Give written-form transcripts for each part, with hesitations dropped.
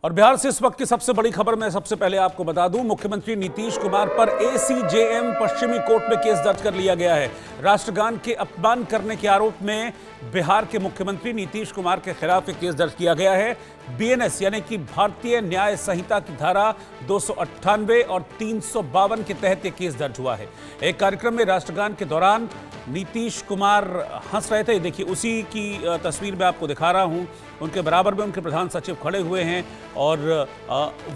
और बिहार से इस वक्त की सबसे बड़ी खबर मैं सबसे पहले आपको बता दूं, मुख्यमंत्री नीतीश कुमार पर एसीजेएम पश्चिमी कोर्ट में केस दर्ज कर लिया गया है। राष्ट्रगान के अपमान करने के आरोप में बिहार के मुख्यमंत्री नीतीश कुमार के खिलाफ एक केस दर्ज किया गया है। बीएनएस यानी कि भारतीय न्याय संहिता की धारा 298 और 352 के तहत यह केस दर्ज हुआ है। एक कार्यक्रम में राष्ट्रगान के दौरान नीतीश कुमार हंस रहे थे। देखिए, उसी की तस्वीर मैं आपको दिखा रहा हूं। उनके बराबर में उनके प्रधान सचिव खड़े हुए हैं और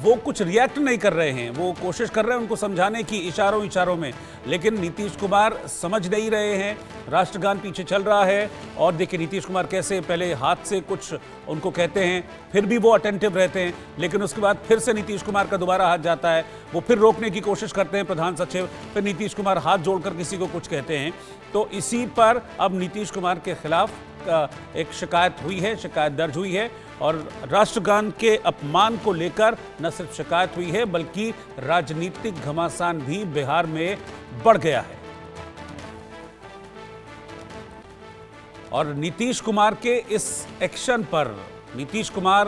वो कुछ रिएक्ट नहीं कर रहे हैं। वो कोशिश कर रहे हैं उनको समझाने की इशारों में, लेकिन नीतीश कुमार समझ नहीं रहे हैं। राष्ट्रगान पीछे चल रहा है और देखिए नीतीश कुमार कैसे पहले हाथ से कुछ उनको कहते हैं, फिर भी वो अटेंटिव रहते हैं, लेकिन उसके बाद फिर से नीतीश कुमार का दोबारा हाथ जाता है। वो फिर रोकने की कोशिश करते हैं प्रधान सचिव, फिर नीतीश कुमार हाथ जोड़कर किसी को कुछ कहते हैं। तो इसी पर अब नीतीश कुमार के खिलाफ एक शिकायत हुई है, शिकायत दर्ज हुई है और राष्ट्रगान के अपमान को लेकर न सिर्फ शिकायत हुई है बल्कि राजनीतिक घमासान भी बिहार में बढ़ गया है। और नीतीश कुमार के इस एक्शन पर नीतीश कुमार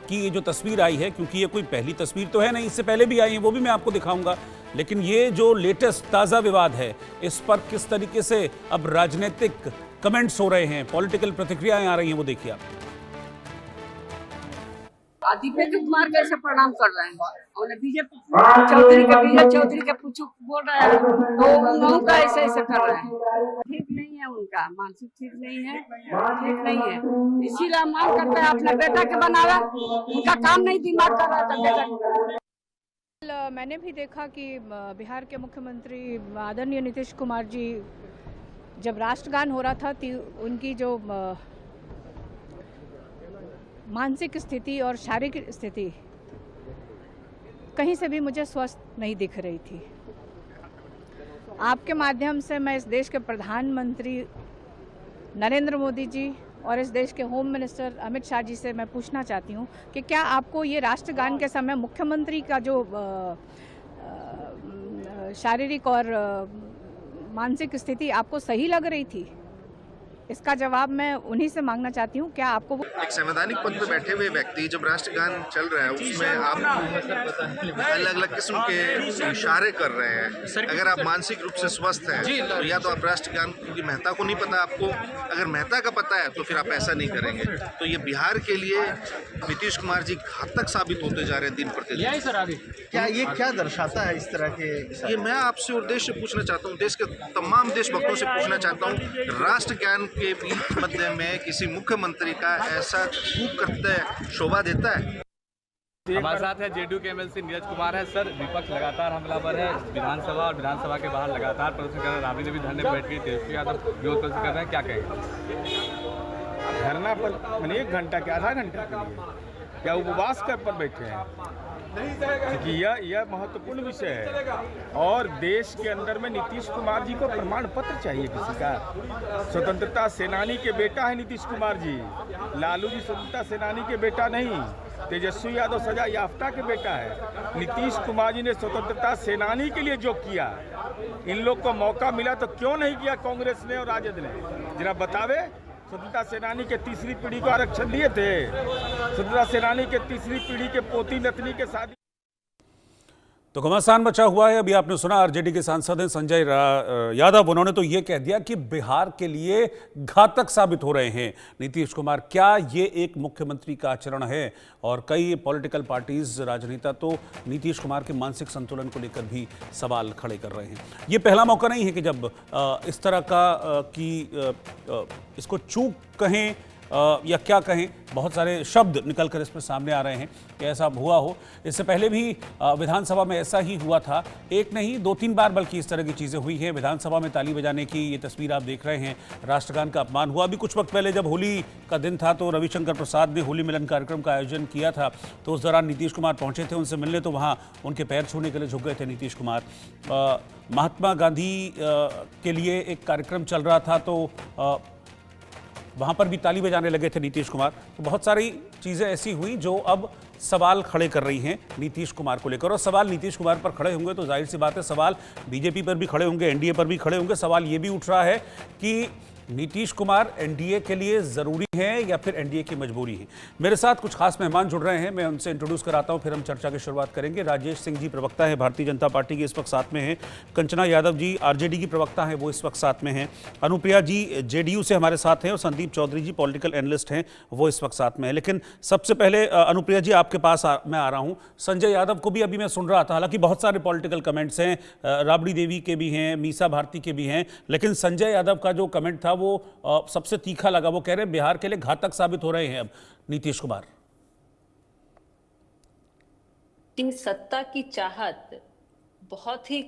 की जो तस्वीर आई है, क्योंकि ये कोई पहली तस्वीर तो है नहीं, इससे पहले भी आई है, वो भी मैं आपको दिखाऊंगा, लेकिन ये जो लेटेस्ट ताज़ा विवाद है इस पर किस तरीके से अब राजनीतिक कमेंट्स हो रहे हैं, पॉलिटिकल प्रतिक्रियाएं आ रही हैं, वो देखिए आप। दीपेंद्र कुमार कैसे प्रणाम कर रहे हैं और बीजेपी चौधरी के पूछो बोल रहे हैं तो उन लोगों का ऐसे कर रहे हैं। ठीक नहीं है, उनका मानसिक ठीक नहीं है, ठीक नहीं है। इसीलिए मांग करते हैं अपने बेटा के बनावा, उनका काम नहीं दिमाग कर रहा था बेटा। मैंने भी देखा कि बिहार के मुख्यमंत्री आदरणीय नीतीश कुमार जी जब राष्ट्रगान हो रहा था उनकी जो मानसिक स्थिति और शारीरिक स्थिति कहीं से भी मुझे स्वस्थ नहीं दिख रही थी। आपके माध्यम से मैं इस देश के प्रधानमंत्री नरेंद्र मोदी जी और इस देश के होम मिनिस्टर अमित शाह जी से मैं पूछना चाहती हूँ कि क्या आपको ये राष्ट्रगान के समय मुख्यमंत्री का जो शारीरिक और मानसिक स्थिति आपको सही लग रही थी? इसका जवाब मैं उन्हीं से मांगना चाहती हूँ। क्या आपको एक संवैधानिक पद पर बैठे हुए व्यक्ति जब राष्ट्रगान चल रहा है उसमें आप अलग अलग किस्म के इशारे कर रहे हैं, अगर आप मानसिक रूप से स्वस्थ हैं तो या तो आप राष्ट्रगान की महत्ता को नहीं पता आपको, अगर महत्ता का पता है तो फिर आप ऐसा नहीं करेंगे। तो ये बिहार के लिए नीतीश कुमार जी घातक साबित होते जा रहे हैं दिन प्रतिदिन। क्या ये क्या दर्शाता है इस तरह के? ये मैं आपसे और देश से पूछना चाहता हूँ, देश के तमाम देशभक्तों से पूछना चाहता हूँ, राष्ट्रगान के बीच मध्य में किसी मुख्यमंत्री का ऐसा खूब करते शोभा देता है? हमारे साथ है जेडीयू के एमएलसी नीरज कुमार है। सर, विपक्ष लगातार हमलावर है, विधानसभा और विधानसभा के बाहर लगातार प्रदर्शन कर रहे हैं। राबड़ी ने भी धरने पर बैठ गई, तेजस्वी यादव विरोध प्रदर्शन कर रहे हैं, क्या कहेंगे? धरना पर मैंने 1 घंटा के आधा घंटा के लिए क्या उपवास कर पर बैठे हैं? क्योंकि यह महत्वपूर्ण विषय है और देश के अंदर में नीतीश कुमार जी को प्रमाण पत्र चाहिए किसी का। स्वतंत्रता सेनानी के बेटा है नीतीश कुमार जी, लालू जी स्वतंत्रता सेनानी के बेटा नहीं, तेजस्वी यादव सजा याफ्ता के बेटा है। नीतीश कुमार जी ने स्वतंत्रता सेनानी के लिए जो किया, इन लोग को मौका मिला तो क्यों नहीं किया कांग्रेस ने और राजद ने? जरा बतावे। स्वतंत्रता सेनानी के तीसरी पीढ़ी को आरक्षण दिए थे, स्वतंत्रता सेनानी के तीसरी पीढ़ी के पोती नतनी के शादी। तो घमासान बचा हुआ है। अभी आपने सुना आरजेडी के सांसद हैं संजय यादव, उन्होंने तो ये कह दिया कि बिहार के लिए घातक साबित हो रहे हैं नीतीश कुमार। क्या ये एक मुख्यमंत्री का आचरण है? और कई पॉलिटिकल पार्टीज, राजनेता तो नीतीश कुमार के मानसिक संतुलन को लेकर भी सवाल खड़े कर रहे हैं। ये पहला मौका नहीं है कि जब इस तरह का इसको चूक कहें या क्या कहें, बहुत सारे शब्द निकलकर इसमें सामने आ रहे हैं कि ऐसा हुआ हो। इससे पहले भी विधानसभा में ऐसा ही हुआ था, एक नहीं 2-3 बार बल्कि इस तरह की चीज़ें हुई हैं। विधानसभा में ताली बजाने की ये तस्वीर आप देख रहे हैं, राष्ट्रगान का अपमान हुआ। अभी कुछ वक्त पहले जब होली का दिन था तो रविशंकर प्रसाद ने होली मिलन कार्यक्रम का आयोजन किया था, तो उस दौरान नीतीश कुमार पहुँचे थे उनसे मिलने, तो वहाँ उनके पैर छूने के लिए झुक गए थे नीतीश कुमार। महात्मा गांधी के लिए एक कार्यक्रम चल रहा था तो वहाँ पर भी ताली बजाने लगे थे नीतीश कुमार। तो बहुत सारी चीज़ें ऐसी हुई जो अब सवाल खड़े कर रही हैं नीतीश कुमार को लेकर। और सवाल नीतीश कुमार पर खड़े होंगे तो जाहिर सी बात है सवाल बीजेपी पर भी खड़े होंगे, एनडीए पर भी खड़े होंगे। सवाल ये भी उठ रहा है कि नीतीश कुमार एनडीए के लिए जरूरी हैं या फिर एनडीए की मजबूरी है? मेरे साथ कुछ खास मेहमान जुड़ रहे हैं, मैं उनसे इंट्रोड्यूस कराता हूं, फिर हम चर्चा की शुरुआत करेंगे। राजेश सिंह जी प्रवक्ता है भारतीय जनता पार्टी के, इस वक्त साथ में हैं। कंचना यादव जी आरजेडी की प्रवक्ता हैं, वो इस वक्त साथ में हैं। अनुप्रिया जी जेडीयू से हमारे साथ हैं और संदीप चौधरी जी पॉलिटिकल एनालिस्ट हैं, वो इस वक्त साथ में हैं। लेकिन सबसे पहले अनुप्रिया जी आपके पास मैं आ रहा हूँ। संजय यादव को भी अभी मैं सुन रहा था, हालांकि बहुत सारे पॉलिटिकल कमेंट्स हैं, राबड़ी देवी के भी हैं, मीसा भारती के भी हैं, लेकिन संजय यादव का जो कमेंट था वो सबसे तीखा लगा। वो कह रहे हैं बिहार के लिए घातक साबित हो रहे हैं अब नीतीश कुमार। सत्ता की चाहत बहुत ही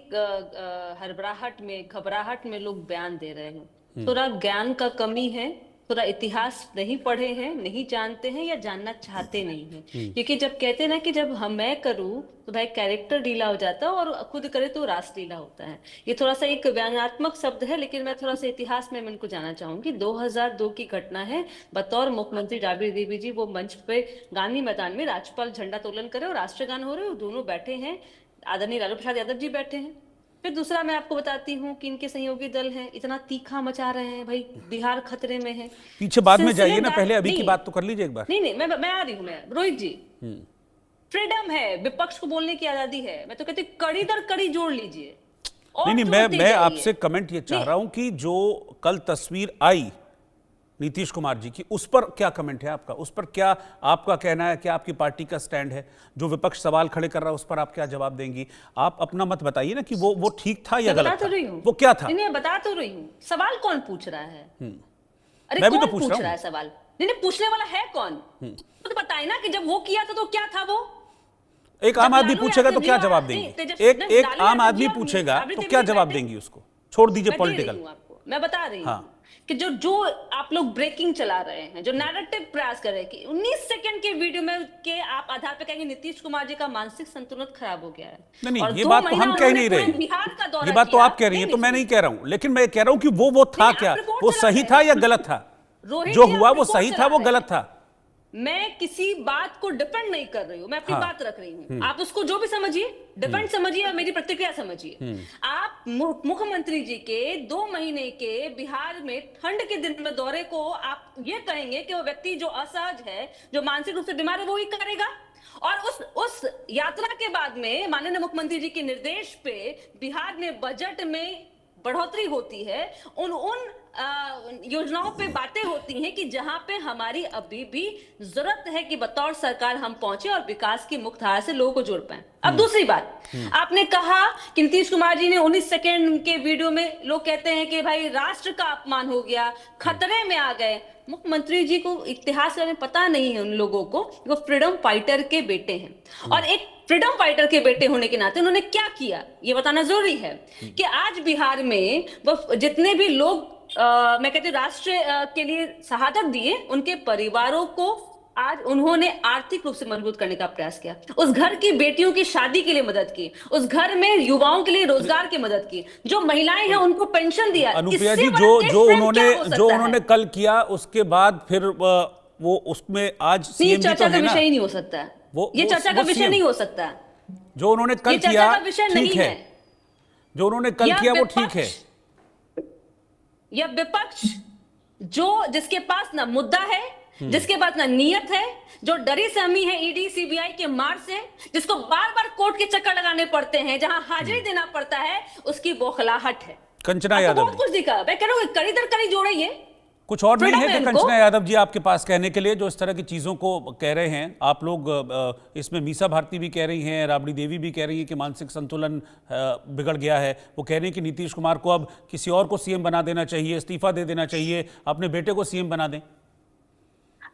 हड़बड़ाहट में, घबराहट में लोग बयान दे रहे हैं। थोड़ा ज्ञान का कमी है, थोड़ा इतिहास नहीं पढ़े हैं, नहीं जानते हैं या जानना चाहते नहीं हैं। क्योंकि जब कहते हैं ना कि जब मैं करूं तो भाई कैरेक्टर ढीला हो जाता है और खुद करे तो रास ढीला होता है। ये थोड़ा सा एक व्यंग्यात्मक शब्द है, लेकिन मैं थोड़ा सा इतिहास में इनको जाना चाहूंगी। 2002 की घटना है। बतौर मुख्यमंत्री राबड़ी देवी जी वो मंच पे गांधी मैदान में राज्यपाल झंडा तोलन करे और राष्ट्रगान हो रहे, दोनों बैठे हैं, आदरणीय लालू प्रसाद यादव जी बैठे हैं। फिर दूसरा मैं आपको बताती हूँ कि इनके सहयोगी दल हैं, इतना तीखा मचा रहे हैं, भाई बिहार खतरे में है। पीछे बाद में जाइए ना, पहले अभी की बात तो कर लीजिए एक बार। नहीं, मैं आ रही हूँ। मैं रोहित जी, फ्रीडम है, विपक्ष को बोलने की आजादी है। मैं तो कहती हूँ कड़ी दर कड़ी जोड़ लीजिए। नहीं, मैं आपसे कमेंट ये चाह रहा हूं कि जो कल तस्वीर आई नीतीश कुमार जी की, उस पर क्या कमेंट है आपका? उस पर क्या आपका कहना है, क्या आपकी पार्टी का स्टैंड है? जो विपक्ष सवाल खड़े कर रहा है उस पर आप क्या जवाब देंगी? आप अपना मत बताइए ना कि वो ठीक था या गलत था। वो क्या था? नहीं, बता तो रही हूँ। सवाल कौन पूछ रहा है? अरे मैं भी कौन तो पूछ रहा है सवाल? नहीं, पूछने वाला है कौन? तो बताए ना कि जब वो किया था तो क्या था वो? एक आम आदमी पूछेगा तो क्या जवाब देंगी? एक आम आदमी पूछेगा तो क्या जवाब देंगी उसको? छोड़ दीजिए पॉलिटिकल। मैं बता रही हूँ कि जो आप लोग ब्रेकिंग चला रहे हैं, जो नैरेटिव प्रयास कर रहे हैं कि 19 सेकंड के वीडियो में के आप आधार पे कहेंगे नीतीश कुमार जी का मानसिक संतुलन खराब हो गया है। नहीं, ये बात तो हम कह नहीं रहे। ये बात तो आप कह रही हैं, तो मैं नहीं कह रहा हूं। लेकिन मैं कह रहा हूं कि वो था क्या? वो सही था या गलत था? जो हुआ वो सही था, वो गलत था? मैं किसी बात को डिफेंड नहीं कर रही हूँ, मैं अपनी बात रख रही हूँ। आप उसको जो भी समझिए, डिफेंड समझिए और मेरी प्रतिक्रिया समझिए। आप मुख्यमंत्री जी के 2 महीने के बिहार में ठंड के दिन में दौरे को आप ये कहेंगे कि वो व्यक्ति जो असहज है, जो मानसिक रूप से बीमार है, वो ही करेगा? और उस यात्रा के बाद में माननीय मुख्यमंत्री जी के निर्देश पे बिहार में बजट में बढ़ोतरी होती है, उन योजनाओं पे बातें होती हैं कि जहां पे हमारी अभी भी जरूरत है कि बतौर सरकार हम पहुंचे और विकास की मुख्य धारा से लोगों को जोड़ पाए। अब दूसरी बात, आपने कहा कि नीतीश कुमार जी ने 19 सेकेंड के वीडियो में लोग कहते हैं कि भाई राष्ट्र का अपमान हो गया, खतरे में आ गए। मुख्यमंत्री जी को इतिहास के बारे में पता नहीं है उन लोगों को। वो फ्रीडम फाइटर के बेटे हैं और एक फ्रीडम फाइटर के बेटे होने के नाते उन्होंने क्या किया ये बताना जरूरी है कि आज बिहार में वो जितने भी लोग मैं कहती हूँ राष्ट्र के लिए शहादत दिए, उनके परिवारों को आज उन्होंने आर्थिक रूप से मजबूत करने का प्रयास किया। उस घर की बेटियों की शादी के लिए मदद की, उस घर में युवाओं के लिए रोजगार की मदद की, जो महिलाएं हैं उनको पेंशन दिया। अनुप्रिया जी, जो उन्होंने कल किया, उसके बाद फिर वो उसमें आज सीएम जी तो है ना, विषय ही नहीं हो सकता है। ये चर्चा का विषय नहीं हो सकता। जो उन्होंने कल किया ठीक है, जो उन्होंने कल किया वो ठीक है। यह विपक्ष जिसके पास ना मुद्दा है, जिसके पास ना नियत है, जो डरी सहमी है ईडी सीबीआई के मार से, जिसको बार बार कोर्ट के चक्कर लगाने पड़ते हैं, जहां हाजिरी देना पड़ता है, उसकी बौखलाहट है। कंचना यादव बहुत कुछ दिखा। मैं कह रहा हूं कड़ी दर कड़ी जोड़िए। कुछ और नहीं है कि कंचना यादव जी आपके पास कहने के लिए, जो इस तरह की चीज़ों को कह रहे हैं आप लोग? इसमें मीसा भारती भी कह रही हैं, राबड़ी देवी भी कह रही है कि मानसिक संतुलन बिगड़ गया है। वो कह रही हैं कि नीतीश कुमार को अब किसी और को सीएम बना देना चाहिए, इस्तीफा दे देना चाहिए, अपने बेटे को सीएम बना दें।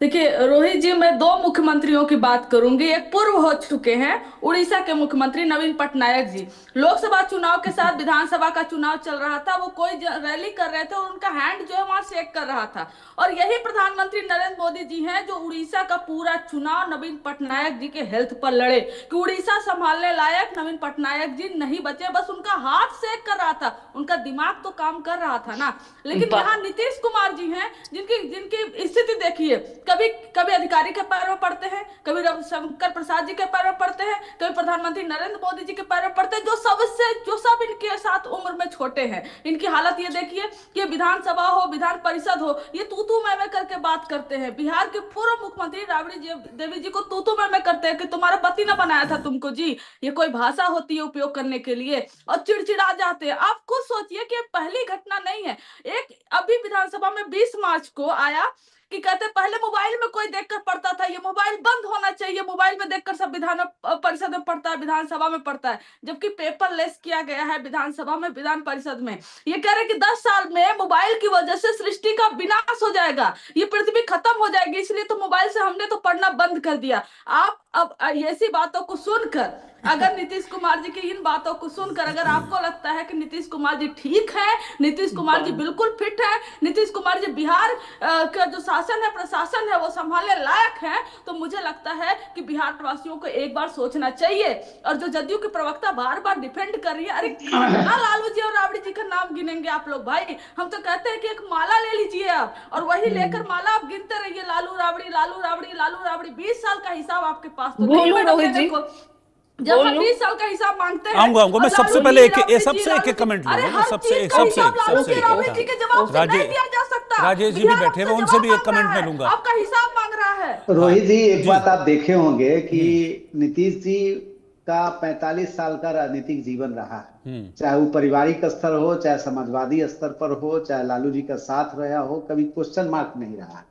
देखिए रोहित जी, मैं 2 मुख्यमंत्रियों की बात करूंगी। एक पूर्व हो चुके हैं, उड़ीसा के मुख्यमंत्री नवीन पटनायक जी। लोकसभा चुनाव के साथ विधानसभा का चुनाव चल रहा था, वो कोई रैली कर रहे थे और उनका हैंड जो है वहां शेक कर रहा था। और यही प्रधानमंत्री नरेंद्र मोदी जी हैं जो उड़ीसा का पूरा चुनाव नवीन पटनायक जी के हेल्थ पर लड़े कि उड़ीसा संभालने लायक नवीन पटनायक जी नहीं बचे। बस उनका हाथ शेक कर रहा था, उनका दिमाग तो काम कर रहा था ना। लेकिन यहाँ नीतीश कुमार जी हैं जिनकी स्थिति देखिए, कभी कभी अधिकारी के पैर में पड़ते हैं, कभी रविशंकर प्रसाद जी के पैर में पड़ते हैं, कभी प्रधानमंत्री नरेंद्र मोदी जी के पैर में पड़ते हैं, जो सब इनके साथ उम्र में छोटे हैं। इनकी हालत ये देखिए कि विधानसभा हो, विधान परिषद हो, ये तू मैं करके बात करते हैं। बिहार के पूर्व मुख्यमंत्री राबड़ी देवी जी को तू मैं करते हैं कि तुम्हारा पति ने बनाया था तुमको जी। ये कोई भाषा होती है उपयोग करने के लिए? और चिड़चिड़ा जाते हैं। आप खुद सोचिए कि पहली घटना नहीं है। एक अभी विधानसभा में 20 मार्च को आया कि कहते पहले मोबाइल में कोई देखकर पढ़ता था, ये मोबाइल बंद होना चाहिए, मोबाइल में देखकर सब विधान परिषद में पढ़ता है, विधानसभा में पढ़ता है, जबकि पेपर लेस किया गया है विधानसभा में, विधान परिषद में। ये कह रहे कि 10 साल में मोबाइल की वजह से सृष्टि का विनाश हो जाएगा, ये पृथ्वी खत्म हो जाएगी, इसलिए तो मोबाइल से हमने तो पढ़ना बंद कर दिया। आप अब ऐसी बातों को सुनकर, अगर नीतीश कुमार जी की इन बातों को सुनकर अगर आपको लगता है कि नीतीश कुमार जी ठीक है, नीतीश कुमार जी बिल्कुल फिट है, नीतीश कुमार जी बिहार का जो शासन है, प्रशासन है, वो संभालने लायक है, तो मुझे लगता है कि बिहार वासियों को एक बार सोचना चाहिए। और जो जदयू की प्रवक्ता बार बार डिफेंड कर रही है, अरे कितना लालू जी और राबड़ी जी का नाम गिनेंगे आप लोग भाई? हम तो कहते हैं कि एक माला ले लीजिए आप, और वही लेकर माला आप गिनते रहिए, लालू राबड़ी लालू राबड़ी लालू राबड़ी। 20 साल का हिसाब आपके पास तो नहीं है मैडम, ये देखो, जब हम 20 साल का हिसाब मांगते हैं। आऊंगा मैं सबसे पहले एक कमेंट लूंगा, सबसे राजेश जी भी बैठे हैं, उनसे भी एक कमेंट में लूंगा। आपका हिसाब मांग रहा है। रोहित जी, एक बात आप देखे होंगे कि नीतीश जी का 45 साल का राजनीतिक जीवन रहा है, चाहे वो पारिवारिक स्तर हो, चाहे समाजवादी स्तर पर हो, चाहे लालू जी का साथ रहा हो, कभी क्वेश्चन मार्क नहीं रहा।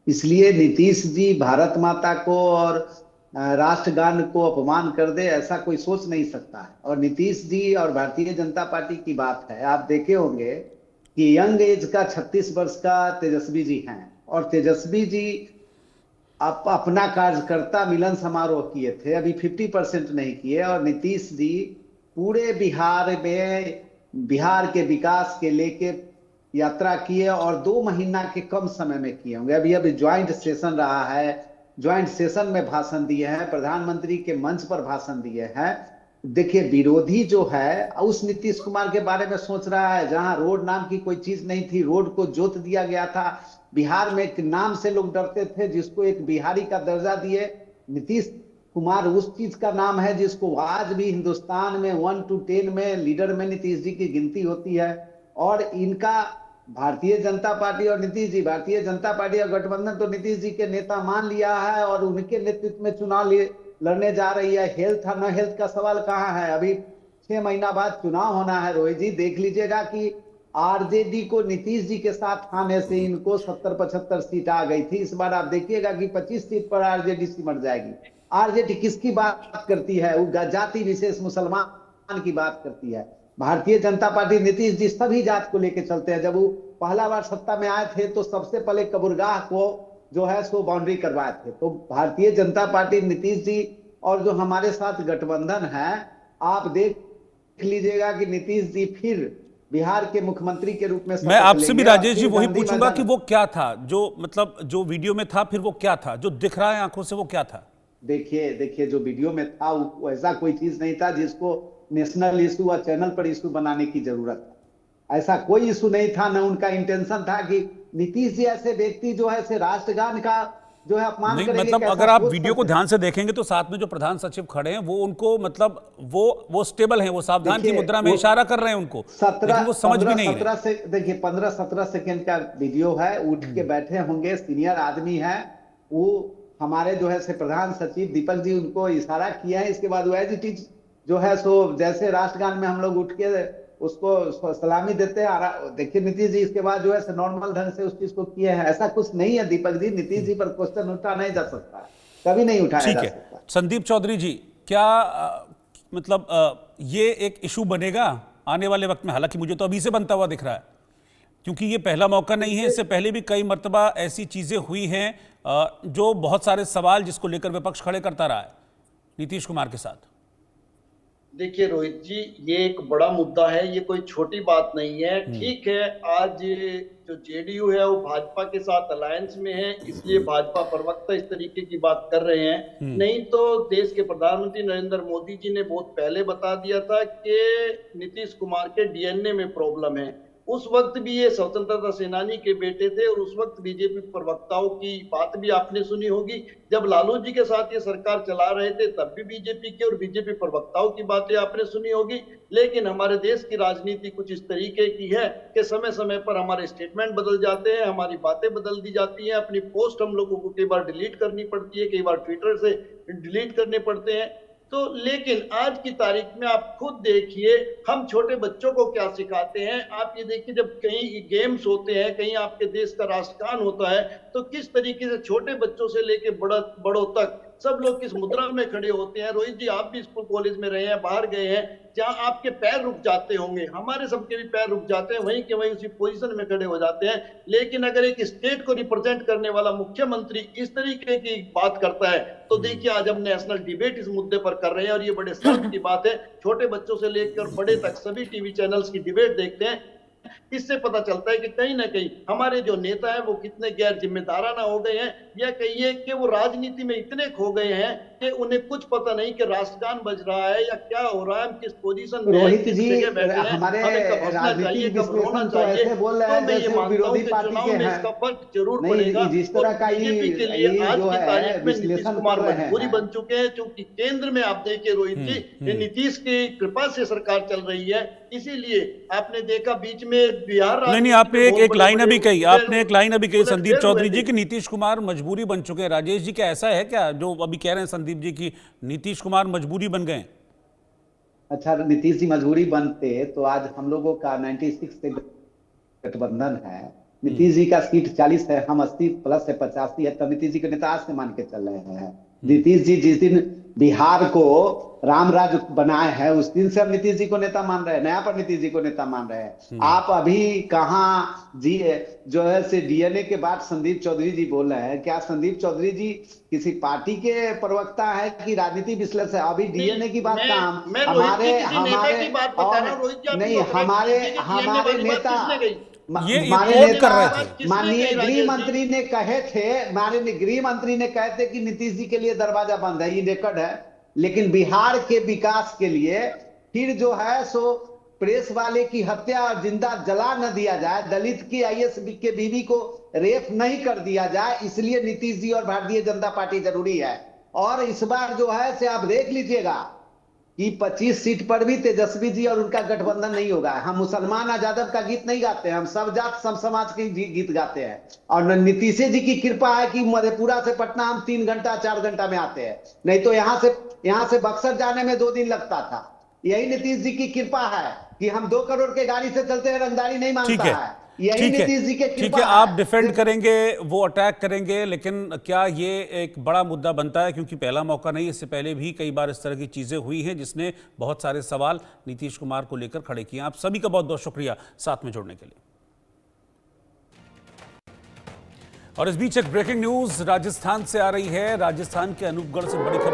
इसलिए नीतीश जी भारत माता को और राष्ट्रगान को अपमान कर दे, ऐसा कोई सोच नहीं सकता है। और नीतीश जी और भारतीय जनता पार्टी की बात है, आप देखे होंगे कि यंग एज का 36 वर्ष का तेजस्वी जी हैं, और तेजस्वी जी अपना कार्यकर्ता मिलन समारोह किए थे, अभी 50% नहीं किए। और नीतीश जी पूरे बिहार में बिहार के विकास के लेके यात्रा किए, और 2 महीना के कम समय में किए होंगे। अभी ज्वाइंट सेशन रहा है, ज्वाइंट सेशन में भाषण दिए हैं, प्रधानमंत्री के मंच पर भाषण दिए हैं। देखिए, विरोधी जो है उस नीतीश कुमार के बारे में सोच रहा है, जहां रोड नाम की कोई चीज नहीं थी, रोड को जोत दिया गया था। बिहार में एक नाम से लोग डरते थे, जिसको एक बिहारी का दर्जा दिए। नीतीश कुमार उस चीज का नाम है जिसको आज भी हिंदुस्तान में 1 to 10 में लीडर में नीतीश जी की गिनती होती है। और इनका भारतीय जनता पार्टी और नीतीश जी, भारतीय जनता पार्टी और गठबंधन तो नीतीश जी के नेता मान लिया है, और उनके नेतृत्व में चुनाव लड़ने जा रही है। हेल्थ और न हेल्थ का सवाल कहाँ है? अभी 6 महीना बाद चुनाव होना है। रोहित जी, देख लीजिएगा कि आरजेडी को नीतीश जी के साथ आने से इनको 70-75 सीट आ गई थी। इस बार आप देखिएगा कि 25 सीट पर आरजेडी सिमट जाएगी। आरजेडी किसकी बात करती है? वो जाति विशेष मुसलमान की बात करती है। भारतीय जनता पार्टी नीतीश जी सभी जात को लेके चलते हैं। जब वो पहला बार सत्ता में आए थे तो सबसे पहले कबूरगाह को जो है सो बाउंड्री करवाए थे। तो भारतीय जनता पार्टी, नीतीश जी और जो हमारे साथ गठबंधन है, आप देख लीजिएगा कि नीतीश जी फिर बिहार के मुख्यमंत्री के रूप में। मैं आपसे भी राजेश जी वही पूछूंगा कि वो क्या था, जो मतलब जो वीडियो में था, फिर वो क्या था जो दिख रहा है आंखों से, वो क्या था? देखिए जो वीडियो में था वो ऐसा कोई चीज नहीं था जिसको नेशनल इशू और चैनल पर इशू बनाने की जरूरत है। ऐसा कोई इशू नहीं था, न उनका इंटेंशन था कि नीतीश जी ऐसे व्यक्ति जो है राष्ट्रगान का जो है अपमान करेंगे। मतलब अगर आप वीडियो को ध्यान से देखेंगे तो साथ में जो प्रधान सचिव खड़े हैं वो उनको मतलब वो स्टेबल हैं, वो सावधान की मुद्रा में इशारा कर रहे हैं उनको, लेकिन वो समझ भी नहीं रहे। से देखिए 15-17 सेकंड का वीडियो है, उठ के बैठे होंगे, सीनियर आदमी है वो, हमारे जो है प्रधान सचिव दीपक जी उनको इशारा किया है। इसके बाद वो एज इट इज जो है जैसे राष्ट्रगान में हम लोग उठ के उसको सलामी देते हैं। देखिए नीतीश जी इसके बाद जो है नॉर्मल ढंग से उस चीज को किए हैं। ऐसा कुछ नहीं है दीपक जी, नीतीश जी पर क्वेश्चन उठा नहीं जा सकता, कभी नहीं उठाया जा सकता। संदीप चौधरी जी, क्या मतलब ये एक इशू बनेगा आने वाले वक्त में? हालांकि मुझे तो अभी से बनता हुआ दिख रहा है, क्योंकि ये पहला मौका नहीं है, इससे पहले भी कई मर्तबा ऐसी चीजें हुई हैं जो बहुत सारे सवाल जिसको लेकर विपक्ष खड़े करता रहा है नीतीश कुमार के साथ। देखिए रोहित जी, ये एक बड़ा मुद्दा है, ये कोई छोटी बात नहीं है। ठीक है, आज जो जेडीयू है वो भाजपा के साथ अलायंस में है, इसलिए भाजपा प्रवक्ता इस तरीके की बात कर रहे हैं। नहीं तो देश के प्रधानमंत्री नरेंद्र मोदी जी ने बहुत पहले बता दिया था कि नीतीश कुमार के डीएनए में प्रॉब्लम है। उस वक्त भी ये स्वतंत्रता सेनानी के बेटे थे और उस वक्त बीजेपी प्रवक्ताओं की बात भी आपने सुनी होगी। जब लालू जी के साथ ये सरकार चला रहे थे तब भी बीजेपी के और बीजेपी प्रवक्ताओं की बातें आपने सुनी होगी। लेकिन हमारे देश की राजनीति कुछ इस तरीके की है कि समय समय पर हमारे स्टेटमेंट बदल जाते हैं, हमारी बातें बदल दी जाती हैं, अपनी पोस्ट हम लोगों को कई बार डिलीट करनी पड़ती है, कई बार ट्विटर से डिलीट करने पड़ते हैं। तो लेकिन आज की तारीख में आप खुद देखिए हम छोटे बच्चों को क्या सिखाते हैं। आप ये देखिए जब कहीं गेम्स होते हैं, कहीं आपके देश का राष्ट्रगान होता है, तो किस तरीके से छोटे बच्चों से लेके बड़ों तक सब लोग किस मुद्रा में खड़े होते हैं। रोहित जी आप भी स्कूल कॉलेज में रहे हैं, बाहर गए हैं, जहां आपके पैर रुक जाते होंगे, हमारे सबके भी पैर रुक जाते हैं, वहीं के वहीं उसी पोजीशन में खड़े हो जाते हैं। लेकिन अगर एक स्टेट को रिप्रेजेंट करने वाला मुख्यमंत्री इस तरीके की बात करता है तो देखिए आज हम नेशनल डिबेट इस मुद्दे पर कर रहे हैं और ये बड़े सर्व की बात है। छोटे बच्चों से लेकर बड़े तक सभी टीवी चैनल्स की डिबेट देखते हैं। इससे पता चलता है कि कहीं ना कहीं हमारे जो नेता है वो कितने गैर जिम्मेदाराना हो गए हैं, या कहिए कि वो राजनीति में इतने खो गए हैं कि उन्हें कुछ पता नहीं कि राष्ट्रगान बज रहा है या क्या हो रहा है, हम किस पोजीशन में रोहित जी हमारे राजनीतिक विश्लेषण तो ऐसे बोल रहे हैं जैसे विरोधी पार्टी के हैं। इसका फर्क जरूर नहीं, पड़ेगा। जिस तरह का बीजेपी के लिए ये आज जो की है तारीख में नीतीश विश्लेषण कुमार कर रहे मजबूरी हैं। बन चुके हैं, क्योंकि केंद्र में आप देखिए रोहित जी ये नीतीश की कृपा से सरकार चल रही है। इसीलिए आपने देखा बीच में बिहार नहीं, आपने एक लाइन अभी कही, आपने एक लाइन अभी कही संदीप चौधरी जी की नीतीश कुमार मजबूरी बन चुके हैं। राजेश जी क्या ऐसा है क्या जो अभी कह रहे हैं संदीप जी की नीतीश कुमार मजबूरी बन गए? अच्छा, नीतीश जी मजबूरी बनते तो आज हम लोगों का 96 से गठबंधन है। नीतीश जी का सीट 40 है, हम 80 प्लस है, 85 है, तो नीतीश जी को नेता आज से मान के चल रहे हैं। नीतीश जी जिस दिन बिहार को राम राज्य बनाए हैं उस दिन से हम नीतीश जी को नेता मान रहे हैं, नया पर नीतीश जी को नेता मान रहे हैं। आप अभी कहाँ जी जो है से डीएनए के बाद संदीप चौधरी जी बोल रहे हैं, क्या संदीप चौधरी जी किसी पार्टी के प्रवक्ता है कि राजनीति विश्लेषक है? अभी डीएनए की बात का हमारे नहीं हमारे नेता कर रहे थे। माननीय गृह मंत्री ने कहे थे, माननीय गृह मंत्री ने कहे थे कि नीतीश जी के लिए दरवाजा बंद है, ये रिकॉर्ड है। लेकिन बिहार के विकास के लिए फिर जो है सो प्रेस वाले की हत्या और जिंदा जला न दिया जाए, दलित की आईएएस के बीवी को रेप नहीं कर दिया जाए, इसलिए नीतीश जी और भारतीय जनता पार्टी जरूरी है। और इस बार जो है से आप देख लीजिएगा कि 25 सीट पर भी तेजस्वी जी और उनका गठबंधन नहीं होगा। हम मुसलमान यादव का गीत नहीं गाते हैं, हम सब जात सब समाज के गीत गाते हैं। और नीतीश जी की कृपा है कि मधेपुरा से पटना हम 3 घंटा 4 घंटा में आते हैं, नहीं तो यहाँ से बक्सर जाने में 2 दिन लगता था। यही नीतीश जी की कृपा है कि हम 2 करोड़ के गाड़ी से चलते हैं, रंगदारी नहीं मांगता है। यही नीतीश जी के ठीक है, आप डिफेंड करेंगे, वो अटैक करेंगे, लेकिन क्या ये एक बड़ा मुद्दा बनता है? क्योंकि पहला मौका नहीं, इससे पहले भी कई बार इस तरह की चीजें हुई हैं जिसने बहुत सारे सवाल नीतीश कुमार को लेकर खड़े किए। आप सभी का बहुत बहुत शुक्रिया साथ में जुड़ने के लिए। और इस बीच एक ब्रेकिंग न्यूज राजस्थान से आ रही है। राजस्थान के अनूपगढ़ से बड़ी खबर